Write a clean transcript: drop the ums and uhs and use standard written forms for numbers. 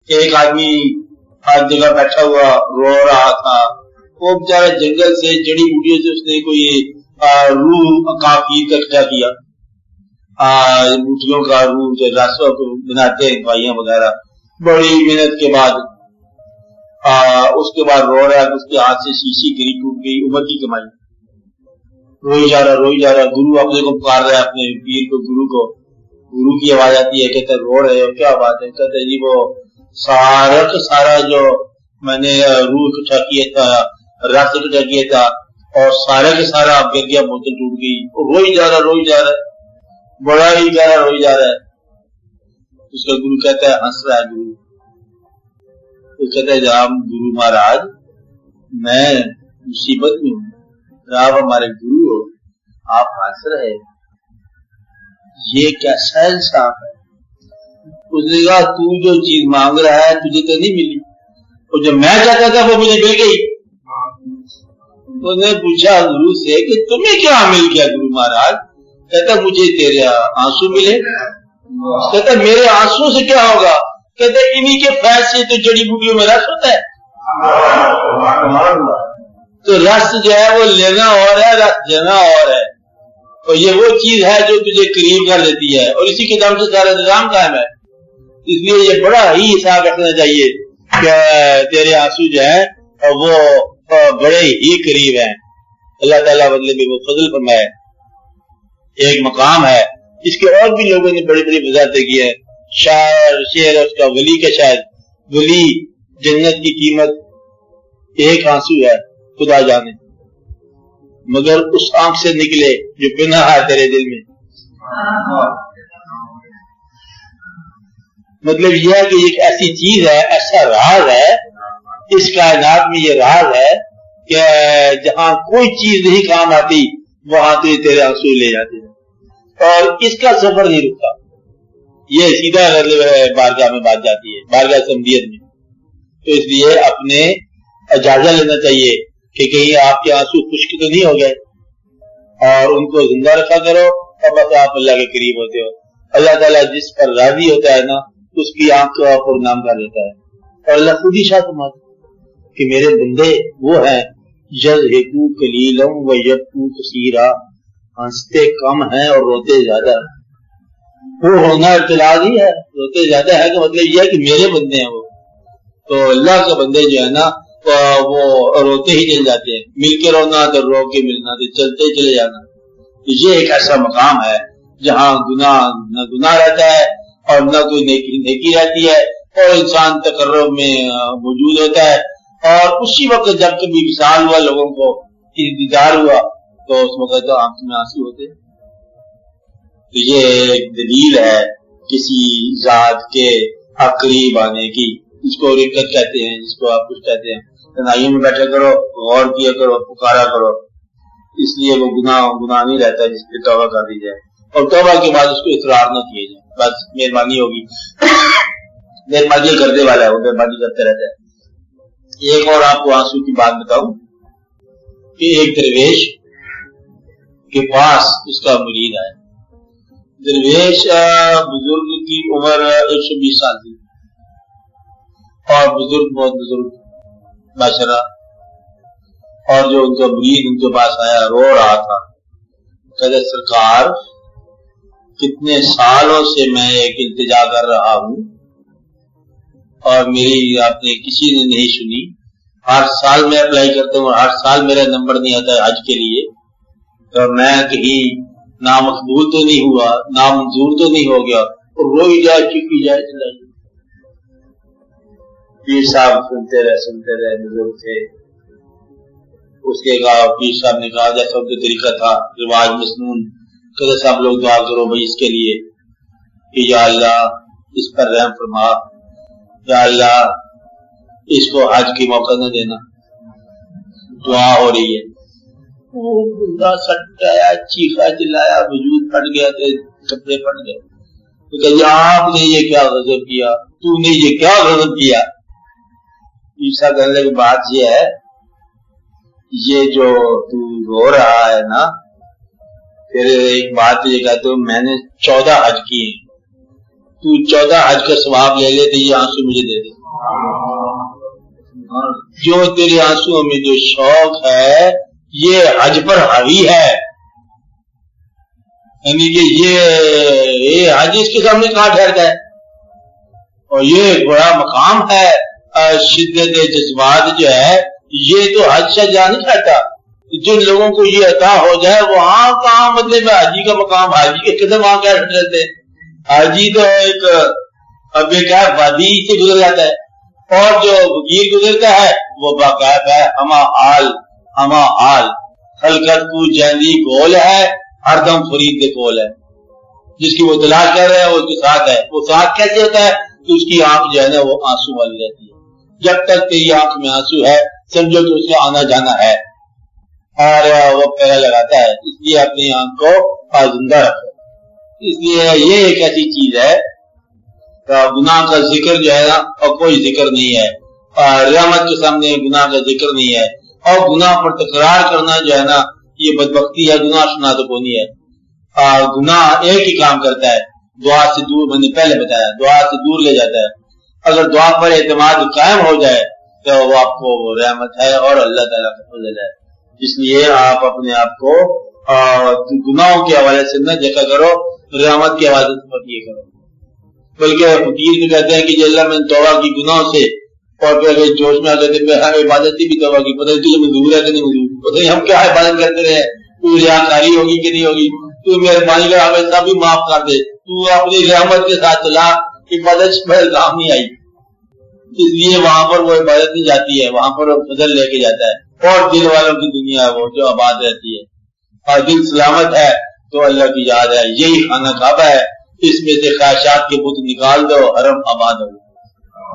ایک آدمی ہر جگہ بیٹھا ہوا رو رہا تھا، وہ بیچارہ جنگل سے جڑی بوٹیوں سے اس نے کوئی روح کافی اکٹھا کیا، بوٹیوں کا روح جو راسوں کو بناتے ہیں دوائیاں وغیرہ، بڑی محنت کے بعد اس کے بعد رو رہا ہے کہ اس کے ہاتھ سے شیشی گری ٹوٹ گئی، عمر کی کمائی، روئی جا رہا، گرو اپنے کو پکار رہا ہے، اپنے پیر کو، گرو کی آواز آتی ہے، کہتے رو رہے ہو کیا بات ہے؟ کہتے جی وہ سارا جو میں نے روح اکٹھا کیا تھا، رس اکٹھا کیا تھا، اور سارا کے سارا اب گر گیا، بوتل ٹوٹ گئی، روئی جا رہا ہے، بڑا ہی پیارا روئی جا رہا ہے۔ اس کا گرو کہتا ہے، ہنس رہا ہے گرو، وہ کہتا ہے جناب گرو مہاراج میں مصیبت میں ہوں، آپ ہمارے گرو ہو، آپ ہنس رہے، یہ کیسا انصاف ہے؟ اس نے کہا تو جو چیز مانگ رہا ہے تجھے تو نہیں ملی، اور جو میں چاہتا تھا وہ مجھے مل گئی۔ اس نے پوچھا گرو سے کہ تمہیں کیا مل گیا گرو مہاراج؟ کہتا مجھے تیرے آنسو ملے۔ کہتا میرے آنسو سے کیا ہوگا؟ کہتا انہی کے فیض سے تو جڑی بوٹیوں میں رس ہوتا ہے، تو رس جو ہے وہ لینا اور ہے، رس دینا اور ہے، اور یہ وہ چیز ہے جو تجھے قریب کر دیتی ہے، اور اسی کے دم سے سارا نظام قائم ہے۔ اس لیے یہ بڑا ہی حساب رکھنا چاہیے کہ تیرے آنسو جو ہیں وہ بڑے ہی قریب ہیں، اللہ تعالیٰ بدلے میں وہ فضل فرمائے۔ ایک مقام ہے، اس کے اور بھی لوگوں نے بڑی بڑی وضاحتیں کی ہے، شعر اس کا ولی کا، شاید ولی جنت کی قیمت ایک آنسو ہے خدا جانے، مگر اس آنکھ سے نکلے جو پناہ ہے تیرے دل میں۔ مطلب یہ ہے کہ ایک ایسی چیز ہے، ایسا راز ہے اس کائنات میں، یہ راز ہے کہ جہاں کوئی چیز نہیں کام آتی وہاں تو تیرے آنسو لے جاتے ہیں، اور اس کا سفر نہیں رکتا، یہ سیدھا بارگاہ میں بات جاتی ہے، بارگاہ سمدیت میں۔ تو اس لیے اپنے اجازہ لینا چاہیے کہ کہیں آپ کے آنسو خشک تو نہیں ہو گئے، اور ان کو زندہ رکھا کرو، اور بس آپ اللہ کے قریب ہوتے ہو۔ اللہ تعالیٰ جس پر راضی ہوتا ہے نا اس کی آنکھ کو آپ نام کر دیتا ہے، اور اللہ خود ہی شاہ فرماتا ہے کہ میرے بندے وہ ہیں یضحکوا قلیلا ویبکوا کثیرا، ہنستے کم ہیں اور روتے زیادہ ہیں۔ وہ رونا ابتلاء ہی ہے، روتے زیادہ ہے کہ مطلب یہ ہے کہ میرے بندے ہیں وہ، تو اللہ کے بندے جو ہے نا وہ روتے ہی چل جاتے ہیں، مل کے رونا تو رو کے ملنا تو چلتے ہی چلے جانا۔ یہ ایک ایسا مقام ہے جہاں نہ گناہ رہتا ہے اور نہ کوئی نیکی رہتی ہے، اور انسان تقرب میں موجود ہوتا ہے، اور اسی وقت جب کبھی وصال ہوا، لوگوں کو دیدار ہوا، تو اس وقت آنکھ میں آنسو ہوتے ہیں۔ تو یہ ایک دلیل ہے کسی ذات کے قریب آنے کی، جس کو رقت کہتے ہیں، جس کو آپ کچھ کہتے ہیں۔ تنہائیوں میں بیٹھا کرو، غور کیا کرو، پکارا کرو، اس لیے وہ گناہ نہیں رہتا جس پہ توبہ کر دی جائے، اور توبہ کے بعد اس کو اقرار نہ کیے جائے، بس مہربانی ہوگی، مہربانی کرنے والا ہے وہ، مہربانی کرتے رہتا ہے۔ ایک اور آپ کو آنسو کی بات بتاؤں کہ ایک درویش کے پاس اس کا مرید ہے، درویش بزرگ کی عمر 120 سال تھی، اور بزرگ بہت بزرگ باشرہ، اور جو ان کا مرید ان کے پاس آیا رو رہا تھا، کہتے سرکار کتنے سالوں سے میں ایک التجا کر رہا ہوں اور میری آپ نے کسی نے نہیں سنی، ہر سال میں اپلائی کرتا ہوں، ہر سال میرا نمبر نہیں آتا ہے حج کے لیے، تو میں کہیں نامقبول تو نہیں ہوا، نامنظور تو نہیں ہو گیا، اور روئی جائے چکی جائے چلائی۔ پیر صاحب سنتے رہے، بزرگ تھے، اس کے کہا پیر صاحب نے کہا جیسا ان کا طریقہ تھا، رواج مسنون، کہ سب لوگ دعا کرو بھائی اس کے لیے کہ یا اللہ اس پر رحم فرما، یا اللہ اس کو حج کی موقع نہ دینا، دعا ہو رہی ہے۔ وہ بندہ سٹ آیا، چیخا چلایا، وجود پھٹ گیا، کپڑے پھٹ گئے، تو کہ آپ نے یہ کیا غضب کیا، تو نے یہ کیا غضب کیا؟ عیسیٰ کہنے کی بات یہ ہے، یہ جو تو رو رہا ہے نا، پھر ایک بات یہ کہتے ہو میں نے 14 حج کیے، تو 14 حج کا ثواب لے لے تو یہ آنسو مجھے دے دے. جو تیرے آنسو میں جو شوق ہے یہ حج پر حاوی ہے، یعنی کہ یہ حج اس کے سامنے کہاں ٹھہرتا ہے. اور یہ بڑا مقام ہے. شدت جذبات جو ہے یہ تو حج سے جا نہیں چاہتا. جن لوگوں کو یہ عطا ہو جائے وہاں کہاں مطلب حاجی کا مقام، حاجی کے قدم وہاں کیا رہتے ہیں. حاجی تو ایک اب کیا وادی سے گزر جاتا ہے، اور جو فقیر گزرتا ہے وہ باقاعدہ ہے ہما حال خلقت کو جیندی گول ہے، ہر دم فرید دے گول ہے. جس کی وہ تلاش کر رہے ہیں وہ اس کے ساتھ ہے. وہ ساتھ کیسے ہوتا ہے کہ اس کی آنکھ جو ہے نا وہ آنسو والی رہتی ہے. جب تک تیری آنکھ میں آنسو ہے سمجھو کہ اس کا آنا جانا ہے، اور وہ پہرا لگاتا ہے. اس لیے اپنی آنکھ کو زندہ رکھو. اس لیے یہ ایک ایسی چیز ہے گناہ کا ذکر جو ہے نا اور کوئی ذکر نہیں ہے، رحمت کے سامنے گناہ کا ذکر نہیں ہے. اور گناہ پر تکرار کرنا جو ہے نا یہ بدبختی ہے. گناہ سنا تو کوئی نہیں ہے. گناہ ایک ہی کام کرتا ہے، دعا سے دور، میں نے پہلے بتایا دعا سے دور لے جاتا ہے. اگر دعا پر اعتماد قائم ہو جائے تو وہ آپ کو رحمت ہے اور اللہ تعالیٰ کا فضل ہے. اس لیے آپ اپنے آپ کو گناہوں کے حوالے سے نہ دیکھا کرو، رحمت کے حوالے سے یہ کرو. بلکہ فقیر بھی کہتے ہیں کہ جی اللہ میں نے توبہ کی گناہوں سے، اور پھر جوش میں آتے تھے عبادت کی بھی توبہ کی، پتہ نہیں مزدور ہے کہ نہیں مزدور، پتہ نہیں ہم کیا عبادت کرتے رہے، تو ریاکاری ہوگی کہ نہیں ہوگی، تو مہربانی کر ہمیں سب بھی معاف کر دے، تو اپنی رحمت کے ساتھ چلا. عبادت پر کام نہیں آئی، اس لیے وہاں پر وہ عبادت نہیں جاتی ہے، وہاں پر وہ فضل لے کے جاتا ہے. اور دل والوں کی دنیا وہ جو آباد رہتی ہے، اور دل سلامت ہے تو اللہ کی یاد ہے. یہی خانہ کعبہ ہے، اس میں سے خواہشات کے بت نکال دو، حرم آباد ہو.